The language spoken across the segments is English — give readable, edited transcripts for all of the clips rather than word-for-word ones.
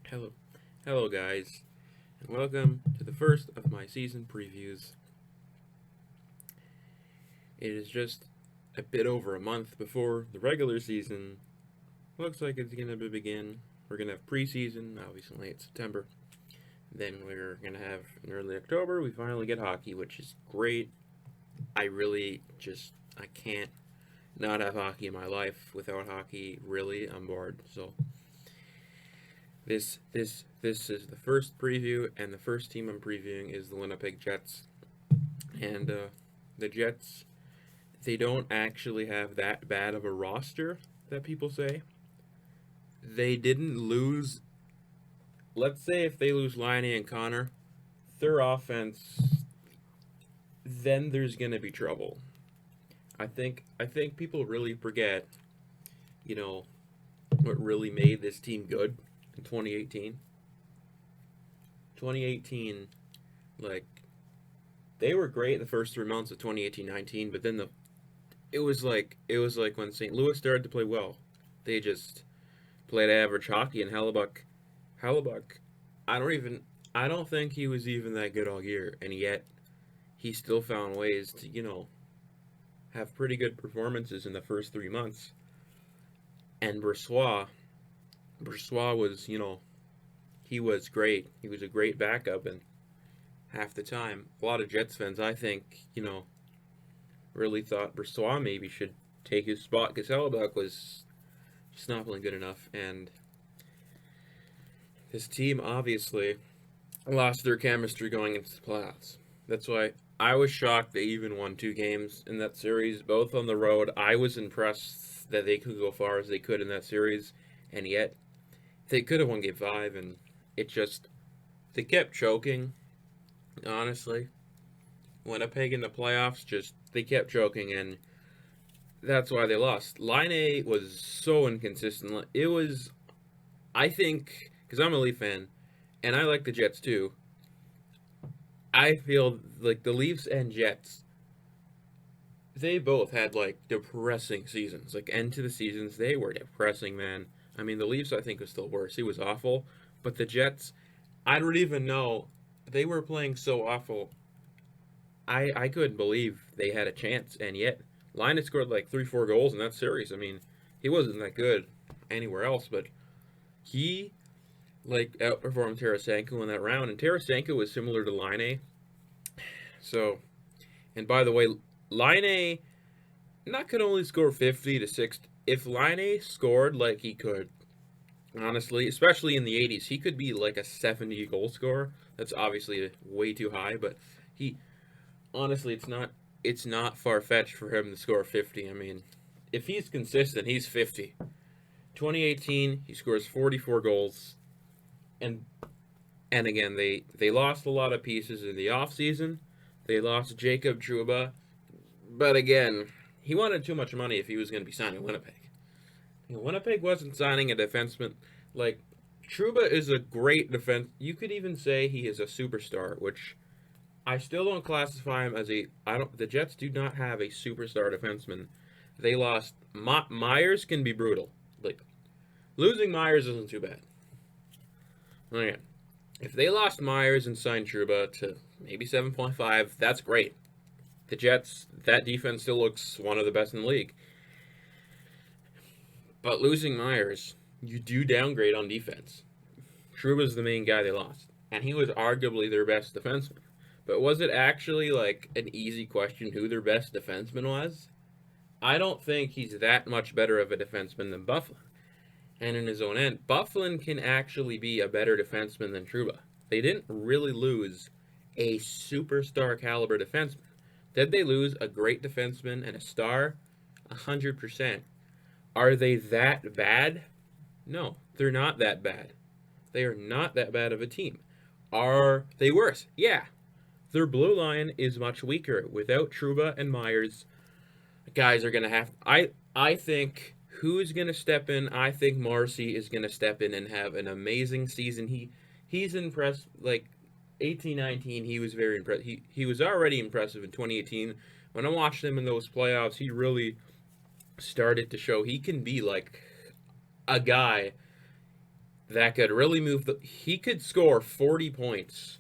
Hello, hello, guys, and welcome to the first of my season previews. It is just a bit over a month before the regular season looks like it's going to begin. We're going to have preseason, obviously it's September. Then we're going to have in early October, we finally get hockey, which is great. I can't not have hockey in my life. Without hockey, really, I'm bored. So this is the first preview, and the first team I'm previewing is the Winnipeg Jets. And the Jets, they don't actually have that bad of a roster that people say. They didn't lose. Let's say if they lose Liney and Connor, their offense, then there's gonna be trouble. I think people really forget, you know, what really made this team good in 2018. 2018, like they were great the first 3 months of 2018-19, but then it was like when St. Louis started to play well, they just played average hockey, and Hellebuck, I don't even I don't think he was even that good all year, and yet he still found ways to have pretty good performances in the first 3 months. And Brossois was he was great. He was a great backup, and half the time, a lot of Jets fans, I think, really thought Brossois maybe should take his spot because Hellebuck was just not playing good enough, and his team obviously lost their chemistry going into the playoffs. That's why I was shocked they even won 2 games in that series, both on the road. I was impressed that they could go far as they could in that series, and yet they could have won Game 5, and it just they kept choking. Honestly, Winnipeg in the playoffs just they kept choking, and that's why they lost. Line A was so inconsistent. It was, I think, because I'm a Leaf fan, and I like the Jets too. I feel like the Leafs and Jets, they both had like depressing seasons. Like end to the seasons, they were depressing, man. I mean, the Leafs I think was still worse. He was awful, but the Jets, I don't even know. They were playing so awful. I couldn't believe they had a chance, and yet Linus scored like 3 4 goals in that series. I mean, he wasn't that good anywhere else, but he like outperformed Tarasenko in that round, and Tarasenko was similar to Line. So, and by the way, Line not could only score 50 to 60. If Line scored like he could, honestly, especially in the 80s, he could be like a 70 goal scorer. That's obviously way too high, but he honestly, it's not far fetched for him to score 50. I mean, if he's consistent, he's 50. 2018, he scores 44 goals, and again, they lost a lot of pieces in the offseason. They lost Jacob Trouba, but again, he wanted too much money if he was going to be signing Winnipeg. Winnipeg wasn't signing a defenseman like Trouba is a great defense. You could even say he is a superstar, which I still don't classify him as a. I don't. The Jets do not have a superstar defenseman. They lost. Myers can be brutal. Like losing Myers isn't too bad. Okay, if they lost Myers and signed Trouba to maybe 7.5, that's great. The Jets, that defense still looks one of the best in the league. But losing Myers, you do downgrade on defense. Trouba's the main guy they lost, and he was arguably their best defenseman. But was it actually like an easy question who their best defenseman was? I don't think he's that much better of a defenseman than Bufflin. And in his own end, Bufflin can actually be a better defenseman than Trouba. They didn't really lose a superstar caliber defenseman. Did they lose a great defenseman and a star? 100%. Are they that bad? No, they're not that bad. They are not that bad of a team. Are they worse? Yeah. Their blue line is much weaker. Without Trouba and Myers, guys are gonna have. I think who's gonna step in? I think Marcy is gonna step in and have an amazing season. He's impressed. Like 18-19, he was very impressed. He was already impressive in 2018. When I watched him in those playoffs, he really started to show he can be like a guy that could really move the. He could score 40 points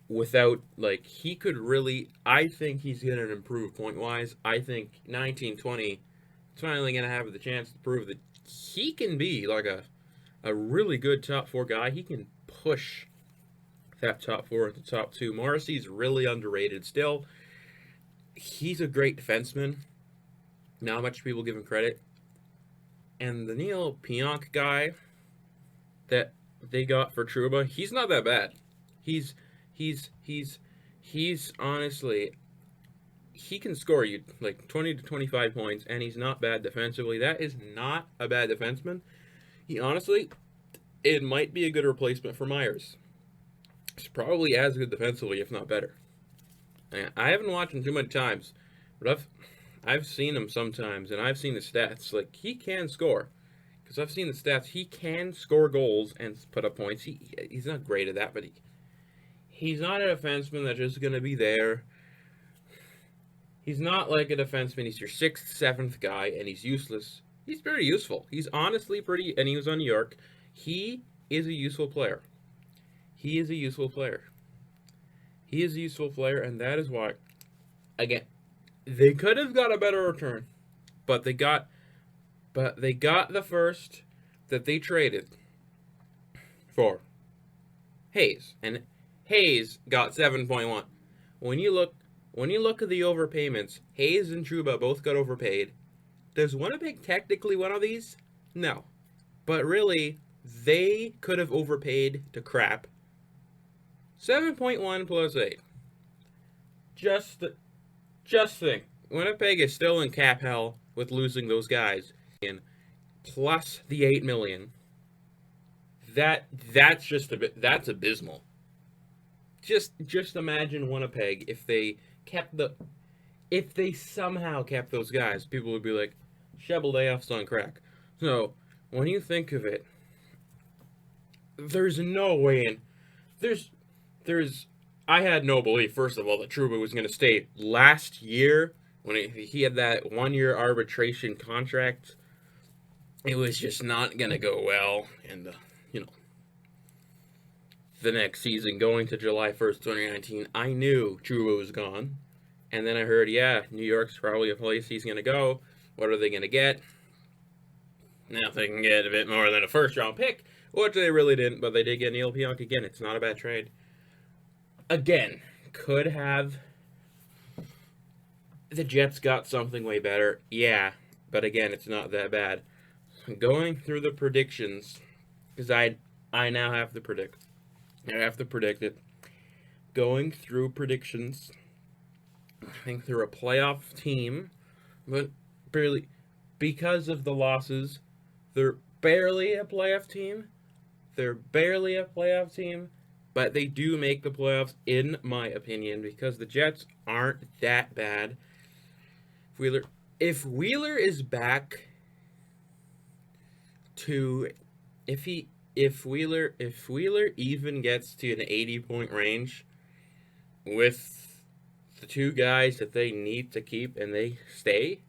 without, like, he could really. I think he's going to improve point wise. I think 1920 is finally going to have the chance to prove that he can be like a really good top four guy. He can push that top four into top two. Morrissey's really underrated still. He's a great defenseman. Not much people give him credit. And the Neil Pionk guy that they got for Trouba, he's not that bad. He's honestly, he can score you like 20 to 25 points, and he's not bad defensively. That is not a bad defenseman. He honestly, it might be a good replacement for Myers. He's probably as good defensively, if not better. And I haven't watched him too many times, but I've seen him sometimes, and I've seen the stats. Like, he can score. Because I've seen the stats. He can score goals and put up points. He's not great at that, but he's not a defenseman that's just going to be there. He's not like a defenseman. He's your 6th, 7th guy, and he's useless. He's very useful. He's honestly pretty, and he was on New York. He is a useful player. He is a useful player. He is a useful player, and that is why, again, they could have got a better return, but they got the first that they traded for Hayes, and Hayes got 7.1. When you look at the overpayments, Hayes and Trouba both got overpaid. Does Winnipeg technically one of these? No, but really they could have overpaid to crap. 7.1 plus 8. Just think. Winnipeg is still in cap hell with losing those guys. And plus the $8 million. That's just that's abysmal. Just imagine Winnipeg if they somehow kept those guys. People would be like, Cheveldayoff's on crack. So when you think of it, there's no way in. I had no belief, first of all, that Trouba was going to stay. Last year, when he had that 1-year arbitration contract, it was just not going to go well. And, the next season, going to July 1st, 2019, I knew Trouba was gone. And then I heard, New York's probably a place he's going to go. What are they going to get? Now, if they can get a bit more than a first-round pick, which they really didn't, but they did get Neil Pionk again. It's not a bad trade. Again, could have the Jets got something way better. Yeah, but again, it's not that bad. Going through the predictions, because I now have to predict. I have to predict it. Going through predictions, I think they're a playoff team, but barely, because of the losses, they're barely a playoff team. But they do make the playoffs, in my opinion, because the Jets aren't that bad. If Wheeler is back to, if Wheeler even gets to an 80-point range with the two guys that they need to keep and they stay,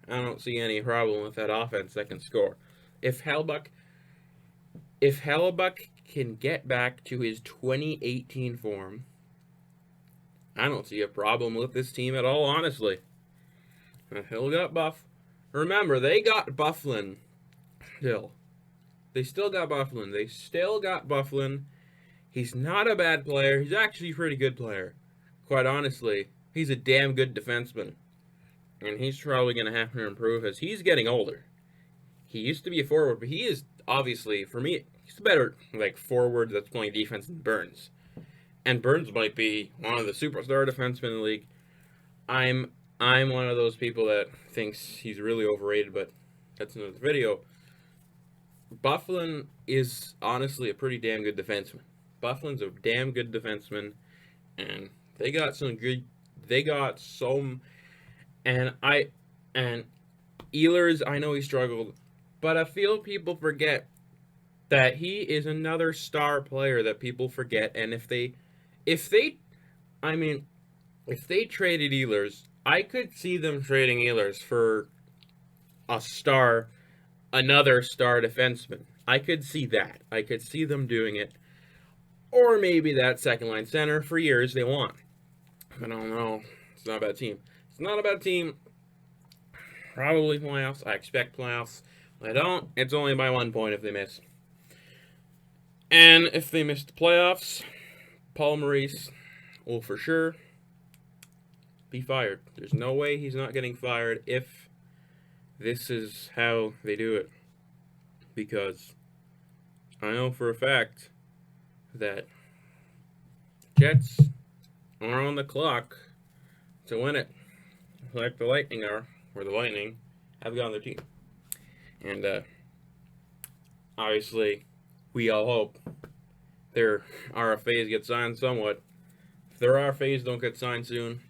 I don't see any problem with that offense that can score. If Hellbuck can get back to his 2018 form, I don't see a problem with this team at all, honestly. He'll got Buff. Remember, they got Bufflin still. They still got Bufflin. He's not a bad player. He's actually a pretty good player. Quite honestly, he's a damn good defenseman. And he's probably going to have to improve as he's getting older. He used to be a forward, but he is obviously, for me, he's a better forward that's playing defense than Burns. And Burns might be one of the superstar defensemen in the league. I'm one of those people that thinks he's really overrated, but that's another video. Bufflin is honestly a pretty damn good defenseman. Bufflin's a damn good defenseman, and they got some, and Ehlers, I know he struggled, but I feel people forget that he is another star player that people forget. And if they traded Ehlers, I could see them trading Ehlers for another star defenseman. I could see that. I could see them doing it. Or maybe that second line center for years they want. I don't know. It's not a bad team. It's not a bad team. Probably playoffs. I expect playoffs. I don't. It's only by 1 point if they miss. And if they miss the playoffs, Paul Maurice will for sure be fired. There's no way he's not getting fired if this is how they do it. Because I know for a fact that Jets are on the clock to win it. Like the Lightning are, or the Lightning have got on their team. And obviously, we all hope their RFAs get signed somewhat. If their RFAs don't get signed soon,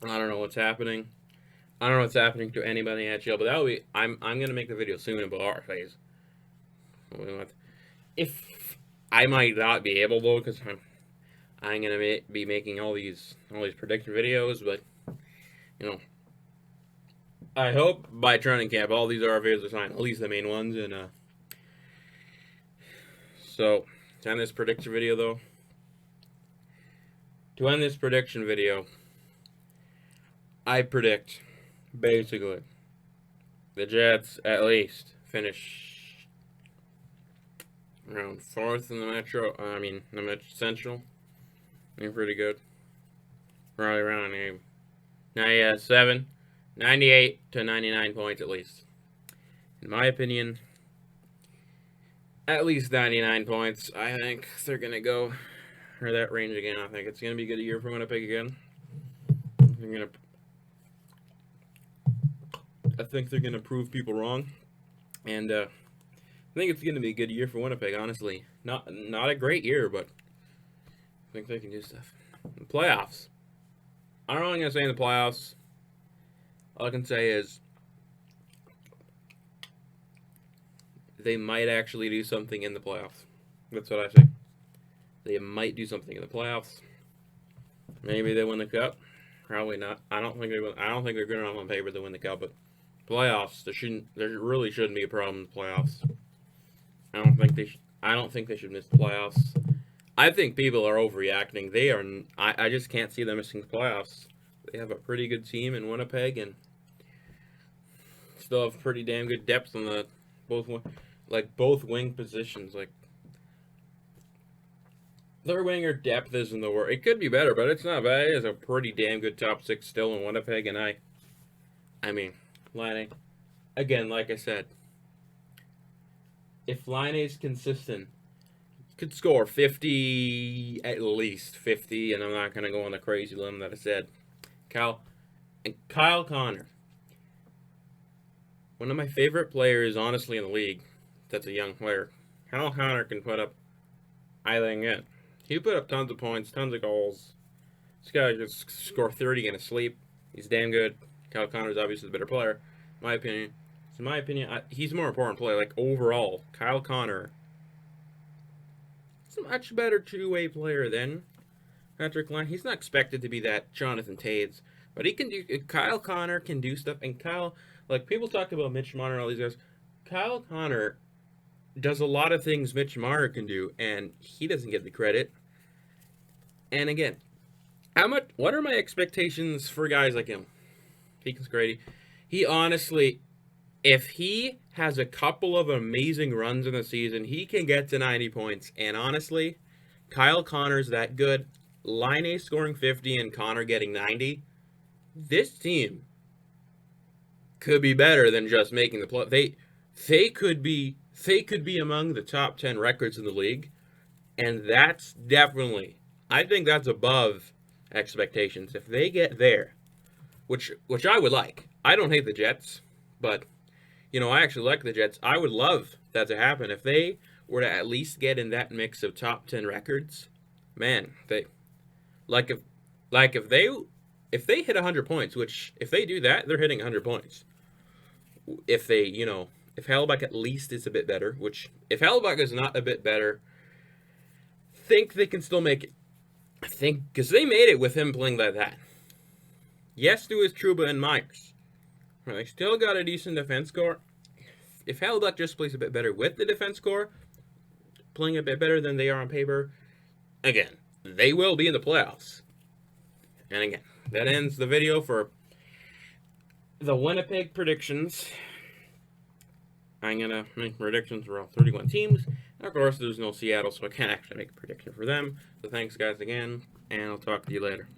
I don't know what's happening. I don't know what's happening to anybody in NHL, but that'll be. I'm gonna make the video soon about RFAs. If I might not be able though, because I'm gonna be making all these prediction videos, but you know, I hope by training camp all these RFAs are signed, at least the main ones, and so to end this prediction video though. To end this prediction video, I predict basically the Jets at least finish around 4th in the Metro. The Metro Central. They're pretty good. Probably around 98 to 99 points at least. In my opinion, at least 99 points. I think they're gonna go or that range again. I think it's gonna be a good year for Winnipeg again. I think they're gonna prove people wrong, and I think it's gonna be a good year for Winnipeg. Honestly, not a great year, but I think they can do stuff. The playoffs. I don't know what I'm gonna say in the playoffs. All I can say is they might actually do something in the playoffs. That's what I say. They might do something in the playoffs. Maybe they win the cup. Probably not. I don't think they will. I don't think they're good enough on paper to win the cup. But playoffs, there really shouldn't be a problem in the playoffs. I don't think they should miss the playoffs. I think people are overreacting. They are. I just can't see them missing the playoffs. They have a pretty good team in Winnipeg and still have pretty damn good depth on the both wing positions. Like their winger depth isn't the worst. It could be better, but it's not bad. It's a pretty damn good top 6 still in Winnipeg, and I mean, Laine, again, like I said, if Laine's consistent, could score 50, at least 50, and I'm not going to go on the crazy limb that I said. Kyle Connor, one of my favorite players, honestly, in the league, that's a young player. Kyle Connor can put up, I think, it. He put up tons of points, tons of goals. This guy just score 30 in his sleep. He's damn good. Kyle Connor's obviously the better player, in my opinion. So in my opinion, he's a more important player. Like, overall, Kyle Connor is a much better two-way player than Patrick Laine. He's not expected to be that Jonathan Toews, but he can do. Kyle Connor can do stuff, and people talk about Mitch Marner and all these guys. Kyle Connor does a lot of things Mitch Marner can do, and he doesn't get the credit. And again, what are my expectations for guys like him? Peekins Grady. He honestly, if he has a couple of amazing runs in the season, he can get to 90 points. And honestly, Kyle Connor's that good. Laine scoring 50 and Connor getting 90. This team could be better than just making the play. They could be among the top 10 records in the league, and that's definitely, I think that's above expectations. If they get there, which I would like. I don't hate the Jets, but I actually like the Jets. I would love that to happen. If they were to at least get in that mix of top 10 records, man, if they hit 100 points, which if they do that, they're hitting 100 points. If they, if Hellebuyck at least is a bit better, which if Hellebuyck is not a bit better, think they can still make it. I think because they made it with him playing like that. Yes, to his Trouba and Myers. They still got a decent defense core. if Halibuck just plays a bit better with the defense core, playing a bit better than they are on paper, again, they will be in the playoffs. And again, that ends the video for the Winnipeg predictions. I'm going to make predictions for all 31 teams. Of course, there's no Seattle, so I can't actually make a prediction for them. So thanks, guys, again, and I'll talk to you later.